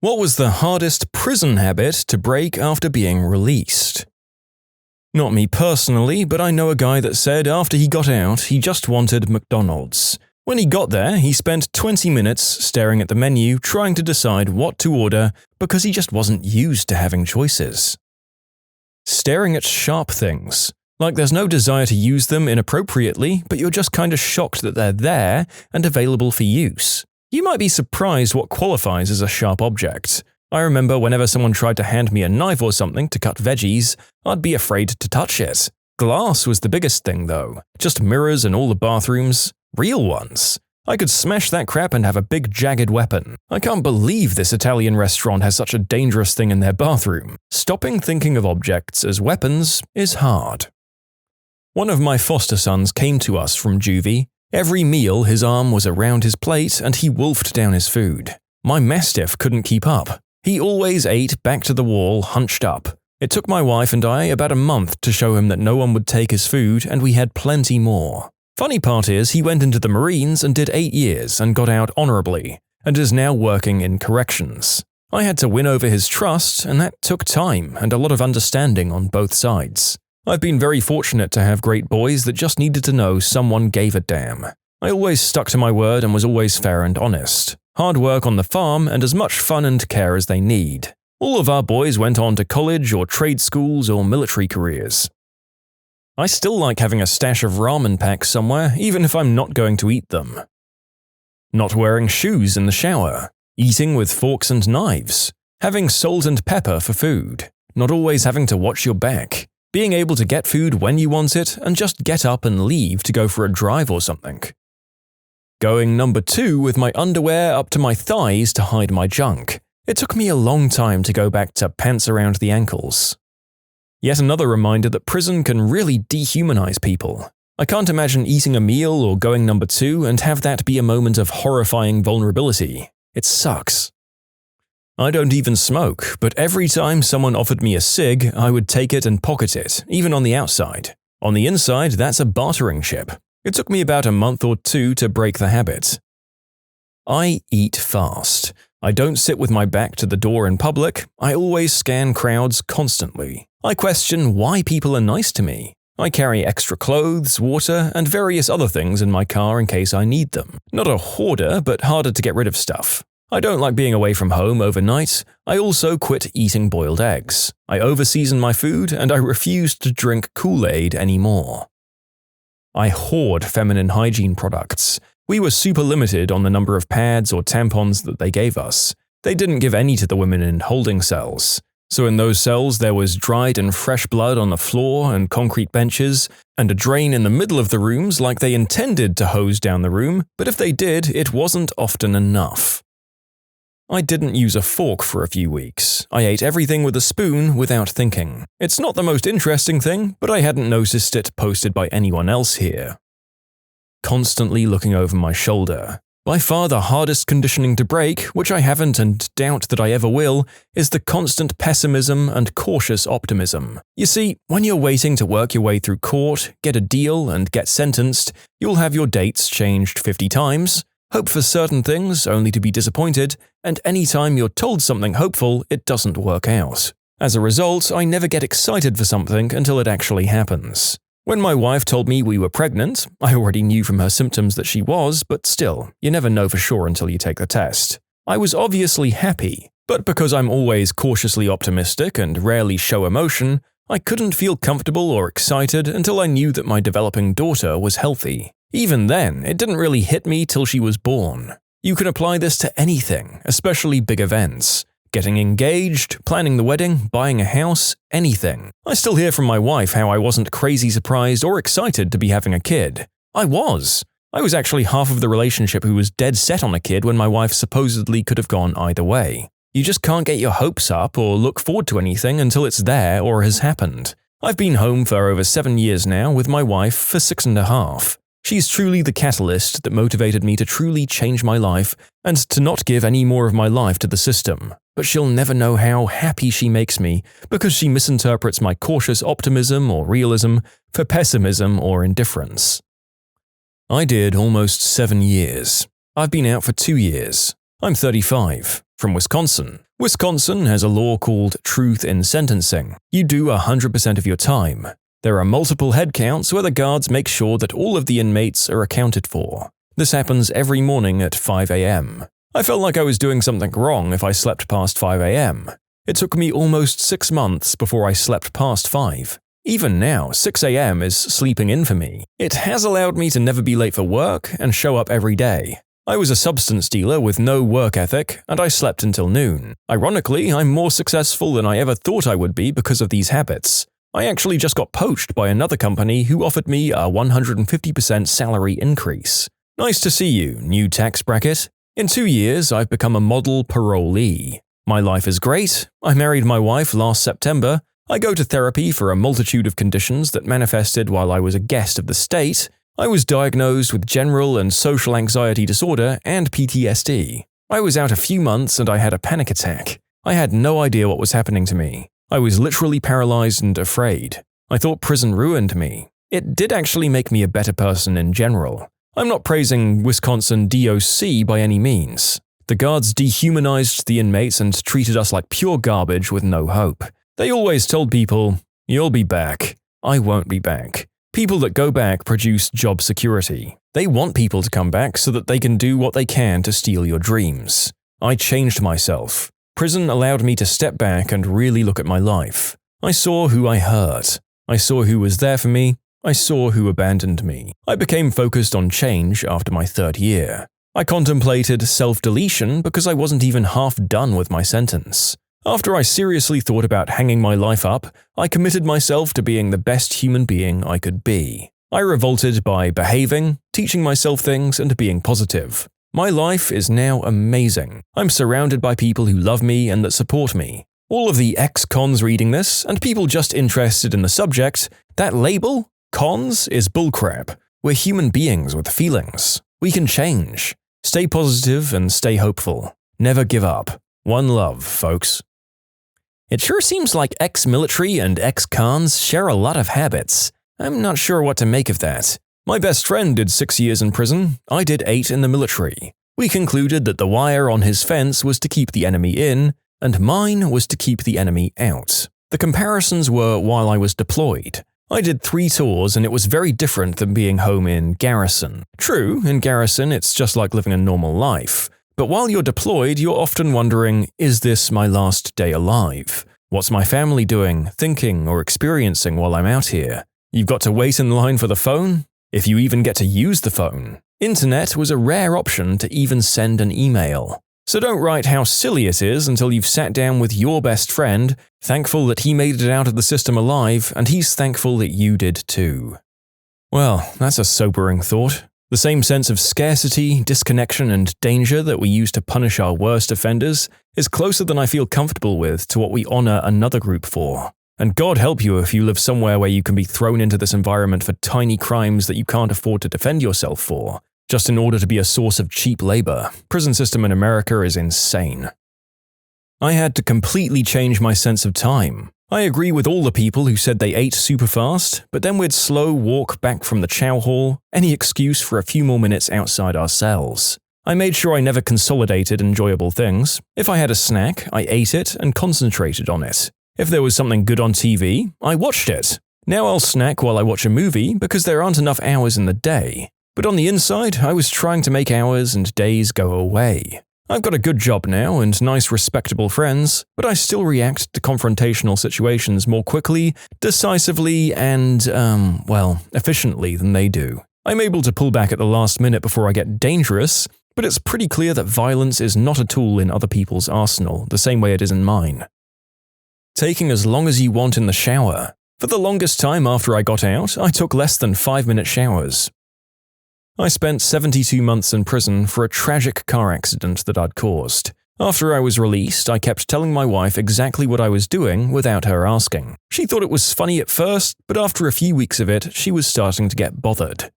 What was the hardest prison habit to break after being released? Not me personally, but I know a guy that said after he got out, he just wanted McDonald's. When he got there, he spent 20 minutes staring at the menu trying to decide what to order because he just wasn't used to having choices. Staring at sharp things. Like there's no desire to use them inappropriately, but you're just kind of shocked that they're there and available for use. You might be surprised what qualifies as a sharp object. I remember whenever someone tried to hand me a knife or something to cut veggies, I'd be afraid to touch it. Glass was the biggest thing though. Just mirrors in all the bathrooms. Real ones. I could smash that crap and have a big jagged weapon. I can't believe this Italian restaurant has such a dangerous thing in their bathroom. Stopping thinking of objects as weapons is hard. One of my foster sons came to us from juvie. Every meal his arm was around his plate and he wolfed down his food. My mastiff couldn't keep up. He always ate back to the wall, hunched up. It took my wife and I about a month to show him that no one would take his food and we had plenty more. Funny part is he went into the Marines and did 8 years and got out honorably, and is now working in corrections. I had to win over his trust, and that took time and a lot of understanding on both sides. I've been very fortunate to have great boys that just needed to know someone gave a damn. I always stuck to my word and was always fair and honest. Hard work on the farm and as much fun and care as they need. All of our boys went on to college or trade schools or military careers. I still like having a stash of ramen packs somewhere, even if I'm not going to eat them. Not wearing shoes in the shower. Eating with forks and knives. Having salt and pepper for food. Not always having to watch your back. Being able to get food when you want it and just get up and leave to go for a drive or something. Going number 2 with my underwear up to my thighs to hide my junk. It took me a long time to go back to pants around the ankles. Yet another reminder that prison can really dehumanize people. I can't imagine eating a meal or going number 2 and have that be a moment of horrifying vulnerability. It sucks. I don't even smoke, but every time someone offered me a cig, I would take it and pocket it, even on the outside. On the inside, that's a bartering chip. It took me about a month or 2 to break the habit. I eat fast. I don't sit with my back to the door in public. I always scan crowds constantly. I question why people are nice to me. I carry extra clothes, water, and various other things in my car in case I need them. Not a hoarder, but harder to get rid of stuff. I don't like being away from home overnight. I also quit eating boiled eggs. I overseason my food, and I refuse to drink Kool-Aid anymore. I hoard feminine hygiene products. We were super limited on the number of pads or tampons that they gave us. They didn't give any to the women in holding cells. So in those cells there was dried and fresh blood on the floor and concrete benches, and a drain in the middle of the rooms like they intended to hose down the room, but if they did, it wasn't often enough. I didn't use a fork for a few weeks. I ate everything with a spoon without thinking. It's not the most interesting thing, but I hadn't noticed it posted by anyone else here. Constantly looking over my shoulder. By far the hardest conditioning to break, which I haven't and doubt that I ever will, is the constant pessimism and cautious optimism. You see, when you're waiting to work your way through court, get a deal, and get sentenced, you'll have your dates changed 50 times, hope for certain things only to be disappointed, and any time you're told something hopeful, it doesn't work out. As a result, I never get excited for something until it actually happens. When my wife told me we were pregnant, I already knew from her symptoms that she was, but still, you never know for sure until you take the test. I was obviously happy, but because I'm always cautiously optimistic and rarely show emotion, I couldn't feel comfortable or excited until I knew that my developing daughter was healthy. Even then, it didn't really hit me till she was born. You can apply this to anything, especially big events. Getting engaged, planning the wedding, buying a house, anything. I still hear from my wife how I wasn't crazy surprised or excited to be having a kid. I was actually half of the relationship who was dead set on a kid when my wife supposedly could have gone either way. You just can't get your hopes up or look forward to anything until it's there or has happened. I've been home for over 7 years now with my wife for 6.5. She's truly the catalyst that motivated me to truly change my life and to not give any more of my life to the system. But she'll never know how happy she makes me because she misinterprets my cautious optimism or realism for pessimism or indifference. I did almost 7 years. I've been out for 2 years. I'm 35, from Wisconsin. Wisconsin has a law called truth in sentencing. You do 100% of your time. There are multiple head counts where the guards make sure that all of the inmates are accounted for. This happens every morning at 5 a.m. I felt like I was doing something wrong if I slept past 5 a.m. It took me almost 6 months before I slept past 5. Even now, 6 a.m. is sleeping in for me. It has allowed me to never be late for work and show up every day. I was a substance dealer with no work ethic, and I slept until noon. Ironically, I'm more successful than I ever thought I would be because of these habits. I actually just got poached by another company who offered me a 150% salary increase. Nice to see you, new tax bracket. In 2 years, I've become a model parolee. My life is great. I married my wife last September. I go to therapy for a multitude of conditions that manifested while I was a guest of the state. I was diagnosed with general and social anxiety disorder and PTSD. I was out a few months and I had a panic attack. I had no idea what was happening to me. I was literally paralyzed and afraid. I thought prison ruined me. It did actually make me a better person in general. I'm not praising Wisconsin DOC by any means. The guards dehumanized the inmates and treated us like pure garbage with no hope. They always told people, "You'll be back." I won't be back. People that go back produce job security. They want people to come back so that they can do what they can to steal your dreams. I changed myself. Prison allowed me to step back and really look at my life. I saw who I hurt. I saw who was there for me. I saw who abandoned me. I became focused on change after my 3rd year. I contemplated self-deletion because I wasn't even half done with my sentence. After I seriously thought about hanging my life up, I committed myself to being the best human being I could be. I revolted by behaving, teaching myself things, and being positive. My life is now amazing. I'm surrounded by people who love me and that support me. All of the ex-cons reading this, and people just interested in the subject, that label, cons, is bullcrap. We're human beings with feelings. We can change. Stay positive and stay hopeful. Never give up. One love, folks. It sure seems like ex-military and ex-cons share a lot of habits. I'm not sure what to make of that. My best friend did 6 years in prison. I did 8 in the military. We concluded that the wire on his fence was to keep the enemy in, and mine was to keep the enemy out. The comparisons were while I was deployed. I did 3 tours and it was very different than being home in garrison. True, in garrison it's just like living a normal life. But while you're deployed, you're often wondering, is this my last day alive? What's my family doing, thinking, or experiencing while I'm out here? You've got to wait in line for the phone? If you even get to use the phone. Internet was a rare option to even send an email. So don't write how silly it is until you've sat down with your best friend, thankful that he made it out of the system alive, and he's thankful that you did too. Well, that's a sobering thought. The same sense of scarcity, disconnection, and danger that we use to punish our worst offenders is closer than I feel comfortable with to what we honor another group for. And God help you if you live somewhere where you can be thrown into this environment for tiny crimes that you can't afford to defend yourself for, just in order to be a source of cheap labor. Prison system in America is insane. I had to completely change my sense of time. I agree with all the people who said they ate super fast, but then we'd slow walk back from the chow hall, any excuse for a few more minutes outside our cells. I made sure I never consolidated enjoyable things. If I had a snack, I ate it and concentrated on it. If there was something good on TV, I watched it. Now I'll snack while I watch a movie because there aren't enough hours in the day. But on the inside, I was trying to make hours and days go away. I've got a good job now and nice respectable friends, but I still react to confrontational situations more quickly, decisively, and, efficiently than they do. I'm able to pull back at the last minute before I get dangerous, but it's pretty clear that violence is not a tool in other people's arsenal, the same way it is in mine. Taking as long as you want in the shower. For the longest time after I got out, I took less than 5-minute showers. I spent 72 months in prison for a tragic car accident that I'd caused. After I was released, I kept telling my wife exactly what I was doing without her asking. She thought it was funny at first, but after a few weeks of it, she was starting to get bothered.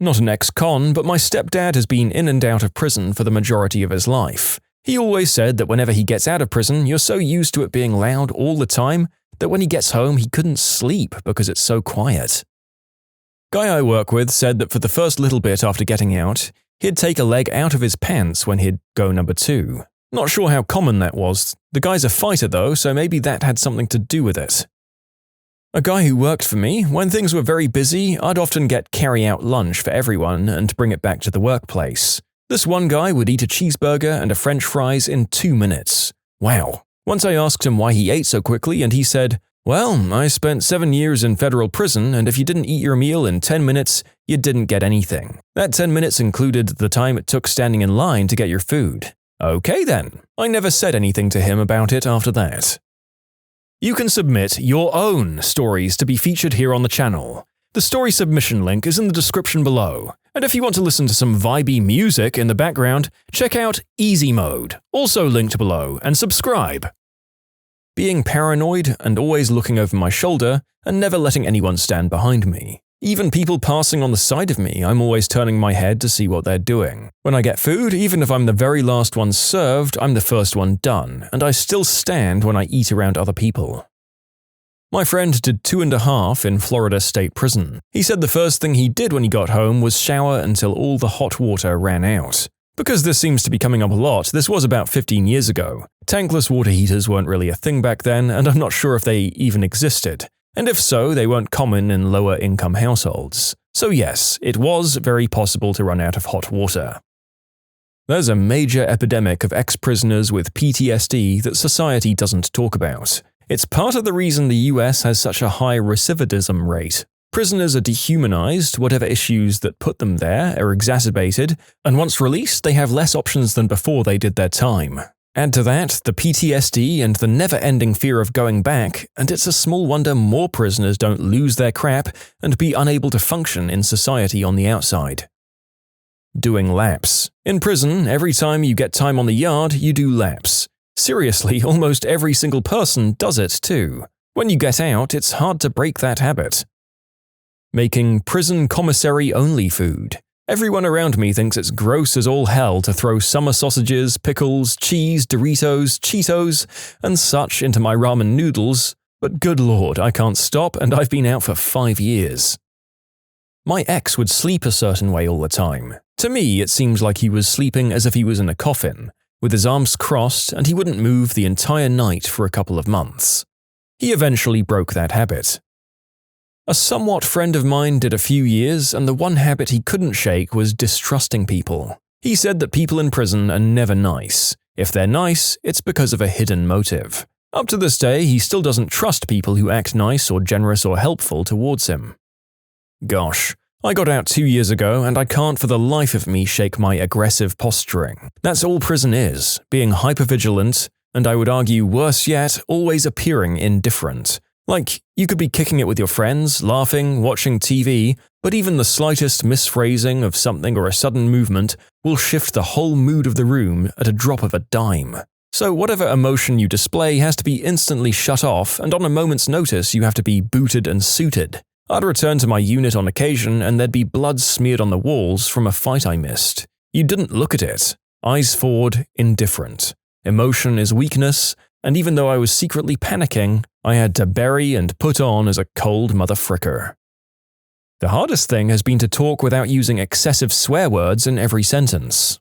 Not an ex-con, but my stepdad has been in and out of prison for the majority of his life. He always said that whenever he gets out of prison, you're so used to it being loud all the time that when he gets home, he couldn't sleep because it's so quiet. Guy I work with said that for the first little bit after getting out, he'd take a leg out of his pants when he'd go number 2. Not sure how common that was. The guy's a fighter though, so maybe that had something to do with it. A guy who worked for me, when things were very busy, I'd often get carry-out lunch for everyone and bring it back to the workplace. This one guy would eat a cheeseburger and a french fries in 2 minutes. Wow. Once I asked him why he ate so quickly and he said, "Well, I spent 7 years in federal prison and if you didn't eat your meal in 10 minutes, you didn't get anything. That 10 minutes included the time it took standing in line to get your food." Okay then. I never said anything to him about it after that. You can submit your own stories to be featured here on the channel. The story submission link is in the description below. And if you want to listen to some vibey music in the background, check out easymode, also linked below, and subscribe. Being paranoid and always looking over my shoulder and never letting anyone stand behind me. Even people passing on the side of me, I'm always turning my head to see what they're doing. When I get food, even if I'm the very last one served, I'm the first one done, and I still stand when I eat around other people. My friend did 2.5 in Florida State Prison. He said the first thing he did when he got home was shower until all the hot water ran out. Because this seems to be coming up a lot, this was about 15 years ago. Tankless water heaters weren't really a thing back then, and I'm not sure if they even existed. And if so, they weren't common in lower-income households. So yes, it was very possible to run out of hot water. There's a major epidemic of ex-prisoners with PTSD that society doesn't talk about. It's part of the reason the US has such a high recidivism rate. Prisoners are dehumanized, whatever issues that put them there are exacerbated, and once released, they have less options than before they did their time. Add to that the PTSD and the never-ending fear of going back, and it's a small wonder more prisoners don't lose their crap and be unable to function in society on the outside. Doing laps. In prison, every time you get time on the yard, you do laps. Seriously, almost every single person does it too. When you get out, it's hard to break that habit. Making prison commissary-only food. Everyone around me thinks it's gross as all hell to throw summer sausages, pickles, cheese, Doritos, Cheetos, and such into my ramen noodles, but good lord, I can't stop and I've been out for 5 years. My ex would sleep a certain way all the time. To me, it seems like he was sleeping as if he was in a coffin, with his arms crossed, and he wouldn't move the entire night for a couple of months. He eventually broke that habit. A somewhat friend of mine did a few years, and the one habit he couldn't shake was distrusting people. He said that people in prison are never nice. If they're nice, it's because of a hidden motive. Up to this day, he still doesn't trust people who act nice or generous or helpful towards him. Gosh, I got out 2 years ago, and I can't for the life of me shake my aggressive posturing. That's all prison is, being hypervigilant, and I would argue worse yet, always appearing indifferent. Like, you could be kicking it with your friends, laughing, watching TV, but even the slightest misphrasing of something or a sudden movement will shift the whole mood of the room at a drop of a dime. So whatever emotion you display has to be instantly shut off, and on a moment's notice you have to be booted and suited. I'd return to my unit on occasion and there'd be blood smeared on the walls from a fight I missed. You didn't look at it. Eyes forward, indifferent. Emotion is weakness, and even though I was secretly panicking, I had to bury and put on as a cold mother fricker. The hardest thing has been to talk without using excessive swear words in every sentence.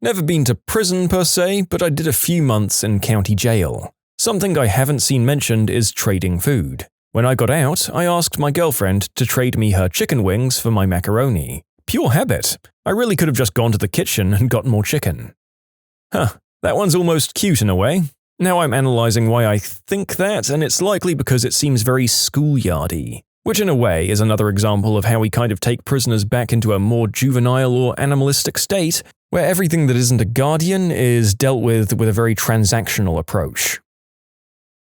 Never been to prison per se, but I did a few months in county jail. Something I haven't seen mentioned is trading food. When I got out, I asked my girlfriend to trade me her chicken wings for my macaroni. Pure habit. I really could have just gone to the kitchen and got more chicken. That one's almost cute in a way. Now I'm analyzing why I think that, and it's likely because it seems very schoolyardy. Which in a way is another example of how we kind of take prisoners back into a more juvenile or animalistic state, where everything that isn't a guardian is dealt with a very transactional approach.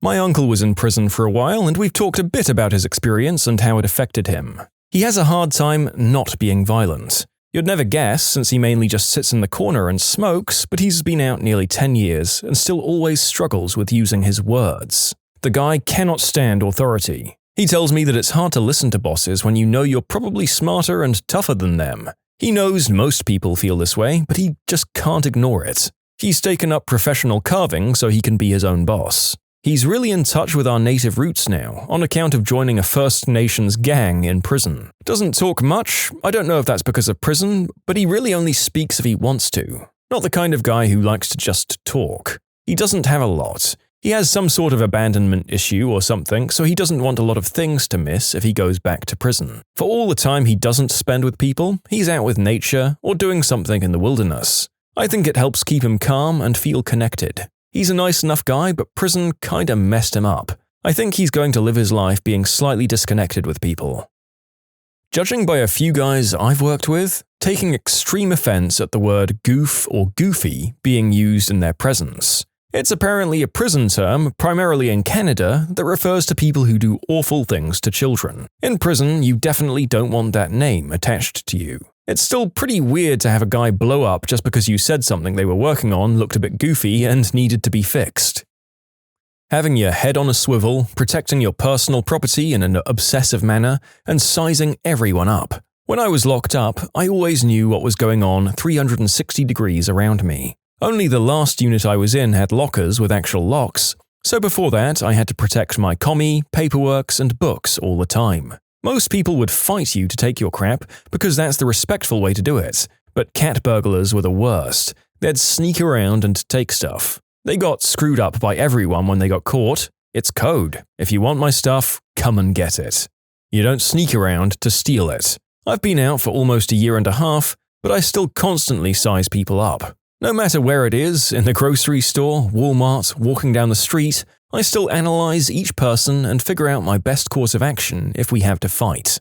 My uncle was in prison for a while, and we've talked a bit about his experience and how it affected him. He has a hard time not being violent. You'd never guess, since he mainly just sits in the corner and smokes, but he's been out nearly 10 years and still always struggles with using his words. The guy cannot stand authority. He tells me that it's hard to listen to bosses when you know you're probably smarter and tougher than them. He knows most people feel this way, but he just can't ignore it. He's taken up professional carving so he can be his own boss. He's really in touch with our native roots now, on account of joining a First Nations gang in prison. Doesn't talk much, I don't know if that's because of prison, but he really only speaks if he wants to. Not the kind of guy who likes to just talk. He doesn't have a lot. He has some sort of abandonment issue or something, so he doesn't want a lot of things to miss if he goes back to prison. For all the time he doesn't spend with people, he's out with nature or doing something in the wilderness. I think it helps keep him calm and feel connected. He's a nice enough guy, but prison kinda messed him up. I think he's going to live his life being slightly disconnected with people. Judging by a few guys I've worked with, taking extreme offense at the word goof or goofy being used in their presence. It's apparently a prison term, primarily in Canada, that refers to people who do awful things to children. In prison, you definitely don't want that name attached to you. It's still pretty weird to have a guy blow up just because you said something they were working on looked a bit goofy and needed to be fixed. Having your head on a swivel, protecting your personal property in an obsessive manner, and sizing everyone up. When I was locked up, I always knew what was going on 360 degrees around me. Only the last unit I was in had lockers with actual locks, so before that I had to protect my commie, paperworks, and books all the time. Most people would fight you to take your crap because that's the respectful way to do it, but cat burglars were the worst. They'd sneak around and take stuff. They got screwed up by everyone when they got caught. It's code. If you want my stuff, come and get it. You don't sneak around to steal it. I've been out for almost a year and a half, but I still constantly size people up. No matter where it is, in the grocery store, Walmart, walking down the street, I still analyze each person and figure out my best course of action if we have to fight.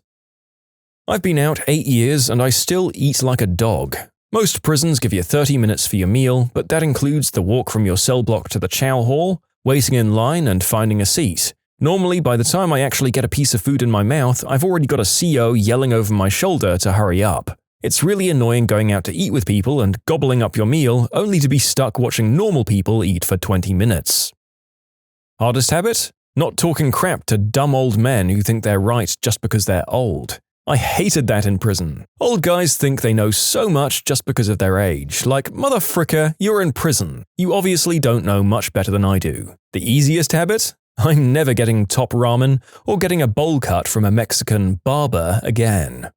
I've been out 8 years and I still eat like a dog. Most prisons give you 30 minutes for your meal, but that includes the walk from your cell block to the chow hall, waiting in line and finding a seat. Normally, by the time I actually get a piece of food in my mouth, I've already got a CO yelling over my shoulder to hurry up. It's really annoying going out to eat with people and gobbling up your meal only to be stuck watching normal people eat for 20 minutes. Hardest habit? Not talking crap to dumb old men who think they're right just because they're old. I hated that in prison. Old guys think they know so much just because of their age. Like, motherfricker, you're in prison. You obviously don't know much better than I do. The easiest habit? I'm never getting top ramen or getting a bowl cut from a Mexican barber again.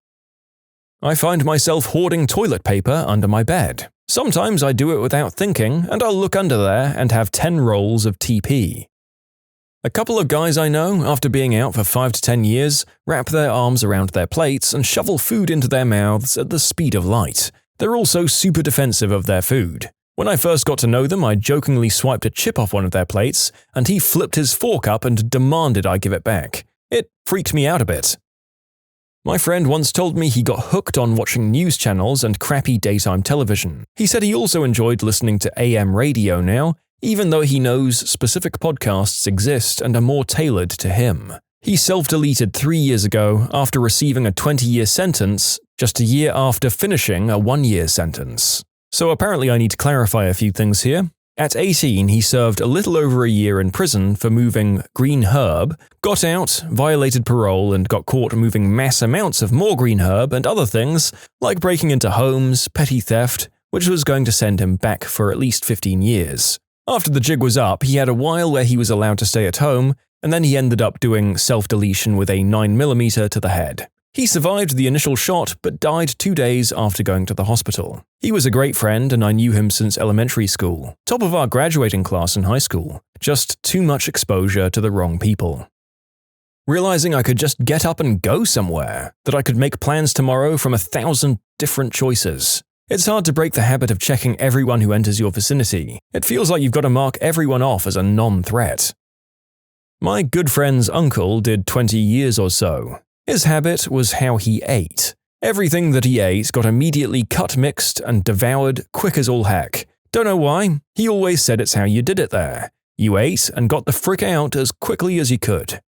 I find myself hoarding toilet paper under my bed. Sometimes I do it without thinking, and I'll look under there and have 10 rolls of TP. A couple of guys I know, after being out for 5 to 10 years, wrap their arms around their plates and shovel food into their mouths at the speed of light. They're also super defensive of their food. When I first got to know them, I jokingly swiped a chip off one of their plates, and he flipped his fork up and demanded I give it back. It freaked me out a bit. My friend once told me he got hooked on watching news channels and crappy daytime television. He said he also enjoyed listening to AM radio now, even though he knows specific podcasts exist and are more tailored to him. He self-deleted 3 years ago after receiving a 20-year sentence, just a year after finishing a 1-year sentence. So apparently I need to clarify a few things here. At 18, he served a little over a year in prison for moving green herb, got out, violated parole, and got caught moving mass amounts of more green herb and other things, like breaking into homes, petty theft, which was going to send him back for at least 15 years. After the jig was up, he had a while where he was allowed to stay at home, and then he ended up doing self-deletion with a 9mm to the head. He survived the initial shot, but died 2 days after going to the hospital. He was a great friend, and I knew him since elementary school. Top of our graduating class in high school. Just too much exposure to the wrong people. Realizing I could just get up and go somewhere, that I could make plans tomorrow from 1,000 different choices. It's hard to break the habit of checking everyone who enters your vicinity. It feels like you've got to mark everyone off as a non-threat. My good friend's uncle did 20 years or so. His habit was how he ate. Everything that he ate got immediately cut, mixed, and devoured quick as all heck. Don't know why, he always said it's how you did it there. You ate and got the frick out as quickly as you could.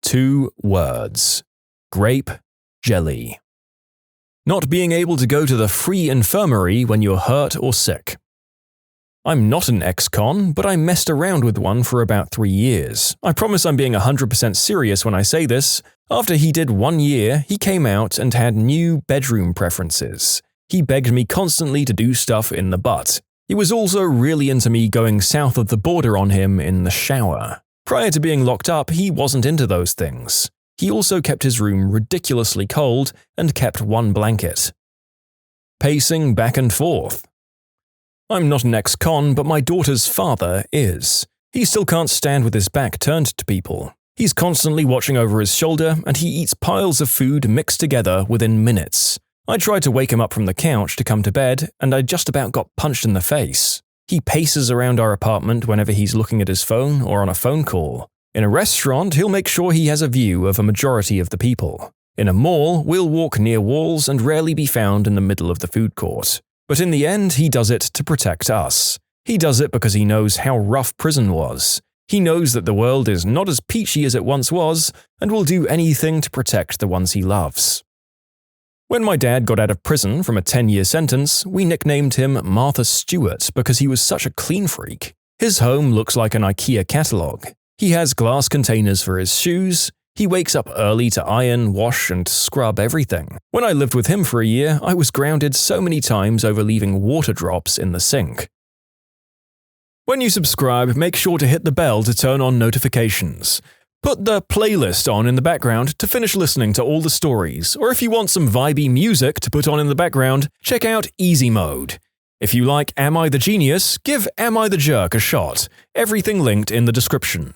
2 words. Grape jelly. Not being able to go to the free infirmary when you're hurt or sick. I'm not an ex-con, but I messed around with one for about 3 years. I promise I'm being 100% serious when I say this. After he did 1 year, he came out and had new bedroom preferences. He begged me constantly to do stuff in the butt. He was also really into me going south of the border on him in the shower. Prior to being locked up, he wasn't into those things. He also kept his room ridiculously cold and kept 1 blanket. Pacing back and forth. I'm not an ex-con, but my daughter's father is. He still can't stand with his back turned to people. He's constantly watching over his shoulder, and he eats piles of food mixed together within minutes. I tried to wake him up from the couch to come to bed, and I just about got punched in the face. He paces around our apartment whenever he's looking at his phone or on a phone call. In a restaurant, he'll make sure he has a view of a majority of the people. In a mall, we'll walk near walls and rarely be found in the middle of the food court. But in the end, he does it to protect us. He does it because he knows how rough prison was. He knows that the world is not as peachy as it once was, and will do anything to protect the ones he loves. When my dad got out of prison from a 10-year sentence, we nicknamed him Martha Stewart because he was such a clean freak. His home looks like an IKEA catalogue. He has glass containers for his shoes. He wakes up early to iron, wash, and scrub everything. When I lived with him for a year, I was grounded so many times over leaving water drops in the sink. When you subscribe, make sure to hit the bell to turn on notifications. Put the playlist on in the background to finish listening to all the stories, or if you want some vibey music to put on in the background, check out easymode. If you like Am I the Genius, give Am I the Jerk a shot. Everything linked in the description.